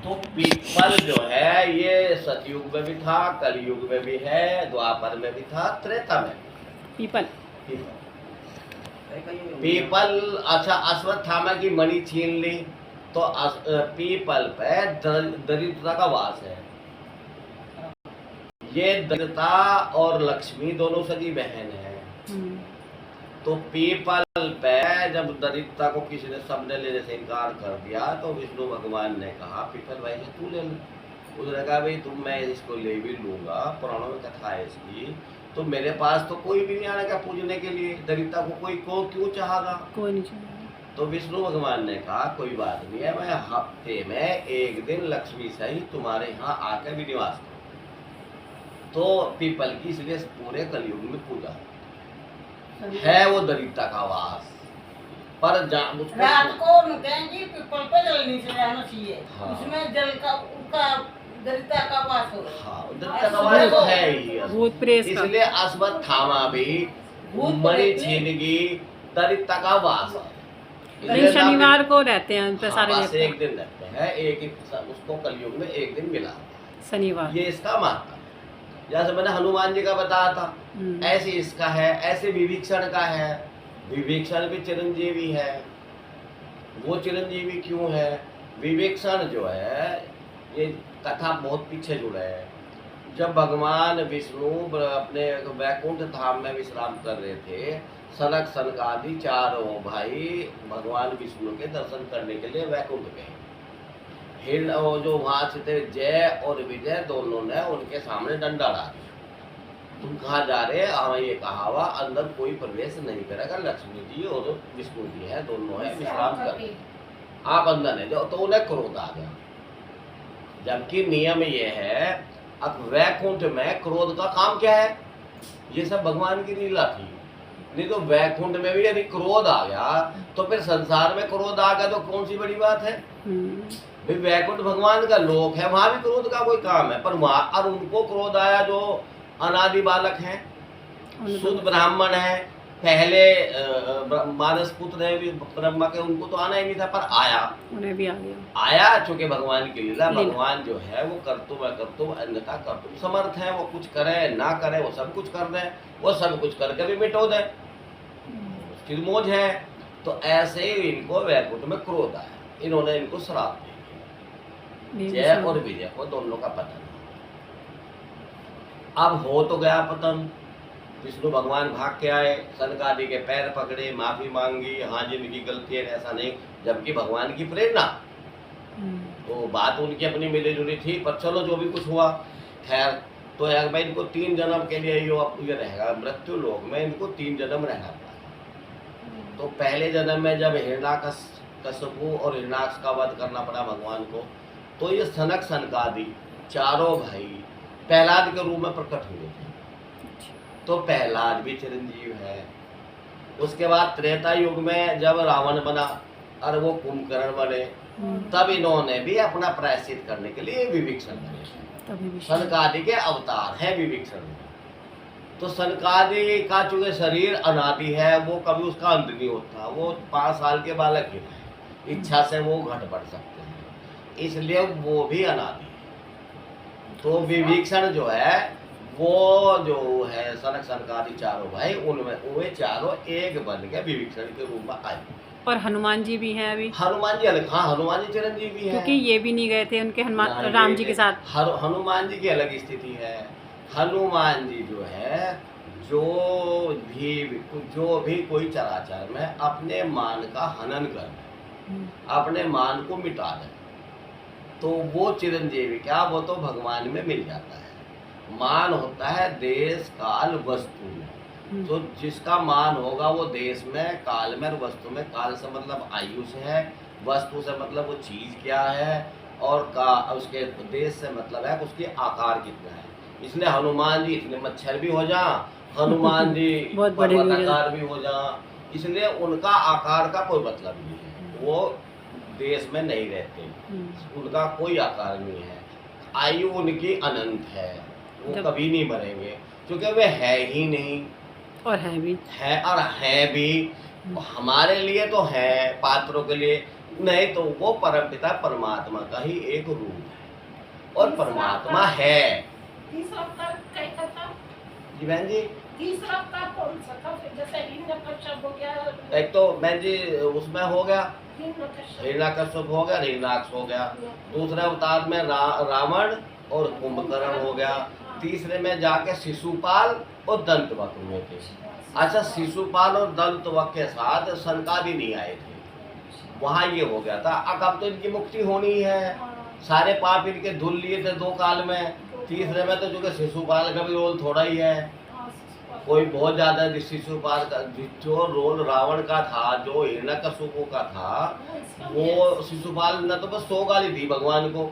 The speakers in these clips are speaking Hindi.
तो पीपल जो है ये सतयुग में भी था, कलयुग में भी है, द्वापर में भी था, त्रेता में पीपल पीपल। अच्छा, अश्वत्थामा की मणि छीन ली तो पीपल पे दरिद्रता का वास है। ये दरिद्रता और लक्ष्मी दोनों सगी बहन है। तो पीपल पे जब दरिद्रता को किसी ने सबने लेने से इनकार कर दिया तो विष्णु भगवान ने कहा पीपल भाई से तू ले ले। उसने कहा भाई तुम, मैं इसको ले भी लूंगा, पुराणों में कथा है इसकी, तो मेरे पास तो कोई भी नहीं आने का पूजने के लिए, दरिद्रता को कोई को क्यों चाहेगा, कोई नहीं चाहेगा। तो विष्णु भगवान ने कहा कोई बात नहीं है, मैं हफ्ते में एक दिन लक्ष्मी सहित तुम्हारे यहाँ आकर भी निवास करूँ। तो पीपल की इसलिए पूरे कलयुग में पूजा है, वो दरिद्रता का वास। पर रात को कहेंगे पीपल पे जल नीचे रहना चाहिए। हाँ। उसमें जल का उनका दरिद्रता का वास हो। हाँ, दरिद्रता का वास तो है ही, भूत प्रेत का। इसलिए अश्वत्थामा भी मणि छीनगी दरिद्रता का वास है। लेकिन शनिवार को रहते हैं उन पे सारे हाँ, देवता। एक दिन रहते हैं, एक ही उसको कलयुग में एक दिन मिला शनिवार, ये इसका महत्व। जैसे मैंने हनुमान जी का बताया था, ऐसे इसका है, ऐसे विभीषण का है। विभीषण भी चिरंजीवी है। वो चिरंजीवी क्यों है? विभीषण जो है, ये कथा बहुत पीछे जुड़े है। जब भगवान विष्णु अपने वैकुंठ धाम में विश्राम कर रहे थे, सनक सनकादि चारों भाई भगवान विष्णु के दर्शन करने के लिए वैकुंठ गए। हिरण जो वहां से थे जय और विजय, दोनों ने उनके सामने डंडा डाला, तुम कहाँ जा रहे हैं? हमें ये कहा हुआ अंदर कोई प्रवेश नहीं करेगा, लक्ष्मी जी और विष्णु जी है, दोनों है, विश्राम कर, आप अंदर नहीं जाओ। तो उन्हें क्रोध आ गया, जबकि नियम ये है, अब वैकुंठ में क्रोध का काम क्या है? ये सब भगवान की लीला थी। नहीं तो वैकुंठ में भी यदि क्रोध आ गया तो फिर संसार में क्रोध आ गया तो कौन सी बड़ी बात है? भाई वैकुंठ भगवान का लोक है, वहां भी क्रोध का कोई काम है, पर वहां और उनको क्रोध आया जो अनादि बालक हैं, शुद्ध ब्राह्मण है, पहले मानस पुत्र है ब्रह्मा के, उनको तो आना ही नहीं था, पर आया, उन्हें भी आ गया। आया चूंकि भगवान की लीला। भगवान जो है वो कर्तुम अकर्तुम अन्यथा कर्तुम समर्थ है, वो कुछ करे ना करे वो सब कुछ कर दे, वो सब कुछ करके भी मिटो दे, उसकी मौज है। तो ऐसे ही इनको वैकुंठ में क्रोध आया, इन्होंने इनको श्राप दे दिया, जय और विजय को दोनों का पतन। अब हो तो गया पतन, विष्णु भगवान भाग के आए, सनकादि के पैर पकड़े, माफी मांगी, हाँ जिनकी गलती है ऐसा नहीं, जबकि भगवान की प्रेरणा, तो बात उनकी अपनी मिली जुली थी, पर चलो जो भी कुछ हुआ खैर। तो यार भाई इनको 3 जन्म के लिए ये रहेगा, मृत्यु लोक में इनको 3 जन्म रहना पड़ा। तो पहले जन्म में जब हिरण्यकश्यपु और हिरण्याक्ष का वध करना पड़ा भगवान को, तो ये सनक सनकादि चारों भाई प्रहलाद के रूप में प्रकट हुए थे। तो प्रहलाद भी चिरंजीव है। उसके बाद त्रेता युग में जब रावण बना और वो कुंभकर्ण बने, तब इन्होंने भी अपना प्रायश्चित करने के लिए विभीषण बने। सनकादि के अवतार है विभीषण। तो सनकादि का चूंकि शरीर अनादि है, वो कभी उसका अंत नहीं होता, वो 5 साल के बालक ही है, इच्छा से वो घट बढ़ सकते हैं, इसलिए वो भी अनादि है। तो विभीषण जो है वो जो है सनक सनकादि चारों भाई, उनमें वे चारों एक बन के विभीषण के रूप में आए। और हनुमान जी भी हैं अभी। हनुमान जी अलग, हाँ हनुमान जी चिरंजीव भी हैं, क्योंकि ये भी नहीं गए थे उनके हनुमान राम जी के साथ। हनुमान जी की अलग स्थिति है। हनुमान जी जो है, जो भी कोई चराचर में अपने मान का हनन कर, अपने मान को मिटा दे, तो वो चिरंजीवी क्या, वो तो भगवान में मिल जाता है। मान होता है देश काल वस्तु में, तो जिसका मान होगा वो देश में, काल में और वस्तु में। काल से मतलब आयु से है, वस्तु से मतलब वो चीज क्या है, और उसके देश से मतलब है उसके आकार कितना है। इसलिए हनुमान जी इतने मच्छर भी हो जा, हनुमान जी पर्वताकार भी हो जा, इसलिए उनका आकार का कोई मतलब नहीं है, वो देश में नहीं रहते, उनका कोई आकार नहीं है, आयु उनकी अनंत है, वो कभी नहीं मरेंगे, क्योंकि वे है ही नहीं और है भी, है और है भी। हमारे लिए तो है, पात्रों के लिए, नहीं तो वो परमपिता परमात्मा का ही एक रूप है और परमात्मा है। तीसरा अवतार कैसा था? जी बहन जी, तीसरा अवतार कौन सा था? फिर जैसे हिरण्यकश्यप हो गया, एक तो बहन जी उसमें हो गया हिरण्यकश्यप हिरण्याकश्यप हो गया, हिरण्याक्ष हो गया। दूसरे अवतार में रावण और कुंभकर्ण हो गया। तीसरे में जाके शिशुपाल और दंतवक्र हुए थे। अच्छा, शिशुपाल और दंतवक्र के साथ सनकादि नहीं आए थे, वहाँ ये हो गया था। अब तो इनकी मुक्ति होनी है, सारे पाप इनके धुल लिए थे 2 काल में। तीसरे में तो चूंकि शिशुपाल का भी रोल थोड़ा ही है, कोई बहुत ज्यादा शिशुपाल का जो रोल रावण का था, जो हिरण्यकश्यप का था, वो शिशुपाल ने तो बस 100 गाली दी भगवान को।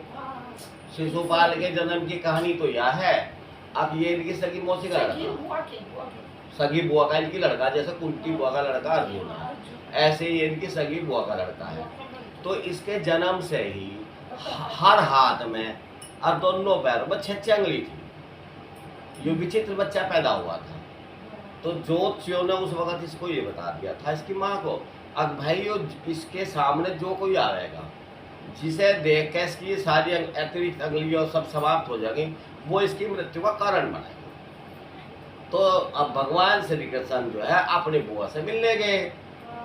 शिशुपाल के जन्म की कहानी तो यह है। अब ये इनकी सगी मौसी का लड़का, सगी बुआ का इनकी लड़का, जैसे कुंती बुआ का लड़का अर्जुन है, ऐसे ही इनकी सगी बुआ का लड़का है। तो इसके जन्म से ही हर हाथ में और दोनों पैरों में 6 अंगली थी। ये विचित्र बच्चा पैदा हुआ था। तो ज्योतिषियों ने उस वक्त इसको ये बता दिया था, इसकी माँ को, अब भाई इसके सामने जो कोई आएगा जिसे देख के इसकी सारी अतिरिक्त अंगुलियां सब समाप्त हो जाएंगी, वो इसकी मृत्यु का कारण बनेगा। तो अब भगवान श्री कृष्ण जो है अपनी बुआ से मिलने गए,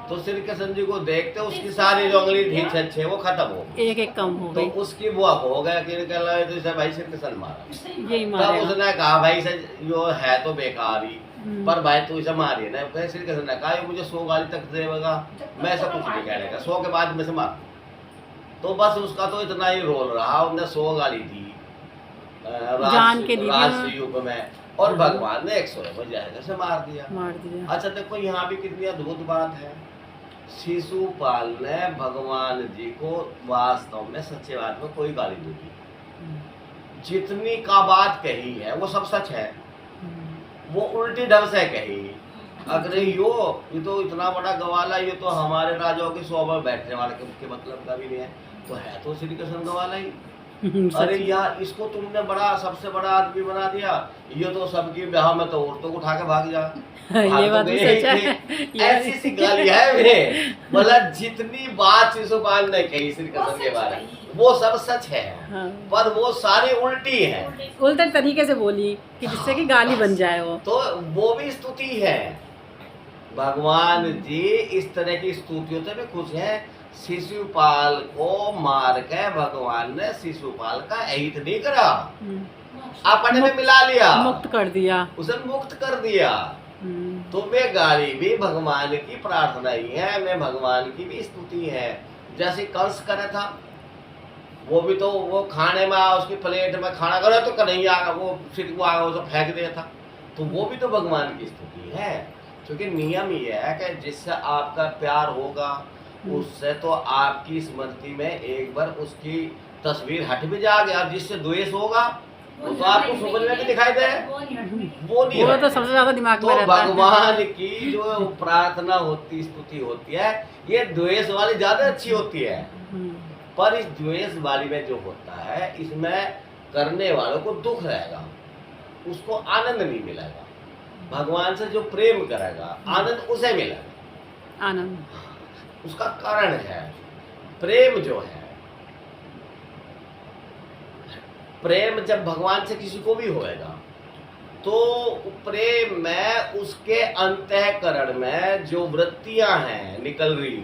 तो श्री कृष्ण जी को देखते उसकी सारी जो अंगुली थी 6 वो खत्म हो गई, एक कम हो तो गई। उसकी बुआ को हो गया कि तो इसे भाई श्री कृष्ण मारा। यही तब मारेगा। उसने कहा भाई से जो है तो बेकार ही, पर भाई तू इसे मारिए ना। फिर श्री कृष्ण ने कहा ये मुझे 100 गाली तक देगा, मैं ऐसा कुछ नहीं कहने का, 100 के बाद में से मार। तो बस उसका तो इतना ही रोल रहा, उसने 100 गाली दी जान के दी राजयुग में, और भगवान ने 100 बजाय से मार दिया। अच्छा देखो यहाँ भी कितनी अद्भुत बात है। शिशुपाल ने भगवान जी को वास्तव में सच्चे बात में कोई गाली नहीं दी। जितनी का बात कही है वो सब सच है, वो उल्टी ढंग से कही। अगर ये तो इतना बड़ा गवाला, ये तो हमारे राजाओं की शोभा बैठने वाले के मतलब का भी नहीं है, तो है तो श्री कृष्ण गवाला ही। अरे यार इसको तुमने बड़ा सबसे बड़ा आदमी बना दिया, ये तो सबकी ब्याह में तो औरतों को उठा के भाग जा। ये बात भी सच है। ऐसी सी गाली है मेरे, मतलब जितनी बात शिशुपाल ने कही श्री कृष्ण के बारे में वो सब सच है, हाँ। पर वो सारी उल्टी है, उल्टे तरीके से बोली कि जिससे कि गाली बन जाए वो। तो वो भी स्तुति है। भगवान जी इस तरह की स्तुतियों से भी खुश हैं। शिशुपाल को मार के भगवान ने शिशुपाल का अहित नहीं करा, अपने में मिला लिया, मुक्त कर दिया, उसे मुक्त कर दिया। तो वे गाली भी भगवान की प्रार्थना ही है, मैं भगवान की भी स्तुति है। जैसे कंस करे था, वो भी तो वो खाने में उसकी प्लेट में खाना करे तो कन्हैया वो फिर वो आगे उसे फेंक दिया था, तो वो भी तो भगवान की स्तुति है। क्योंकि नियम ये है कि जिससे आपका प्यार होगा उससे तो आपकी स्मृति में एक बार उसकी तस्वीर हट भी जाएगी, और जिससे द्वेष होगा वो तो आपको सुबह में भी दिखाई दे, वो नहीं वो तो सबसे ज्यादा दिमाग में तो रहता है। भगवान की जो प्रार्थना होती स्तुति होती है, ये द्वेष वाली ज्यादा अच्छी होती है। पर इस द्वेष वाली में जो होता है, इसमें करने वालों को दुख रहेगा, उसको आनंद नहीं मिलेगा। भगवान से जो प्रेम करेगा आनंद उसे मिलेगा। आनंद उसका कारण है प्रेम जो है। प्रेम जब भगवान से किसी को भी होएगा तो प्रेम में उसके अंतःकरण में जो वृत्तियां हैं निकल रही,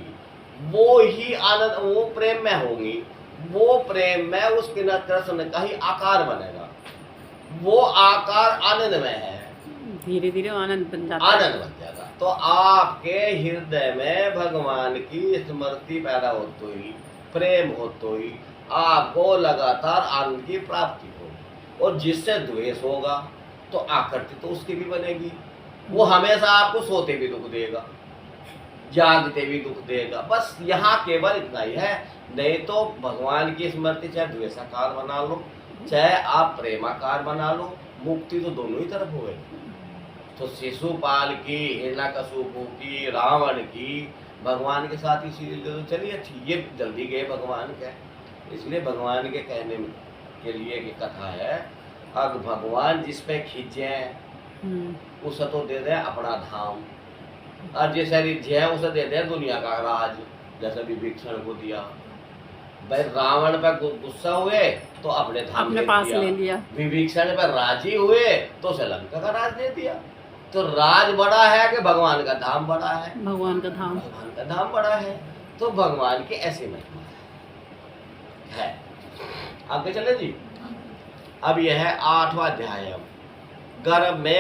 वो ही आनंद, वो प्रेम में होंगी। वो प्रेम में उसके कृष्ण का ही आकार बनेगा, वो आकार आनंद में है, धीरे धीरे आनंद बन जाता है। आनंद बन जाएगा। तो आपके हृदय में भगवान की स्मृति पैदा होते ही, प्रेम होते ही आपको लगातार आनंद की प्राप्ति होगी। और जिससे द्वेष होगा तो आकृति तो उसकी भी बनेगी, वो हमेशा आपको सोते भी दुख देगा, जागते भी दुख देगा। बस यहाँ केवल इतना ही है। नहीं तो भगवान की स्मृति चाहे द्वेषाकार बना लो चाहे आप प्रेमाकार बना लो, मुक्ति तो दोनों ही तरफ हुए। तो शिशुपाल की, हिरण्याकश्यप की, रावण की भगवान के साथ इसीलिए तो चलिए अच्छी, ये जल्दी गए भगवान के, इसलिए भगवान के कहने के लिए की कथा है। अब भगवान जिस पे खींचे उसे तो दे दे अपना धाम, और जिस शरीर है उसे दे दे दुनिया का राज। जैसे विभीषण को दिया। भाई रावण पर गुस्सा हुए तो अपने धाम अपने ले पास लिया। ले लिया। विभीषण पर राजी हुए तो श्रीलंका का राज दे दिया। तो राज बड़ा है कि भगवान का धाम बड़ा है? भगवान का धाम। भगवान का धाम बड़ा है। तो भगवान की ऐसी महिमा है। आगे चले जी। अब यह है 8वां अध्याय। गर्भ में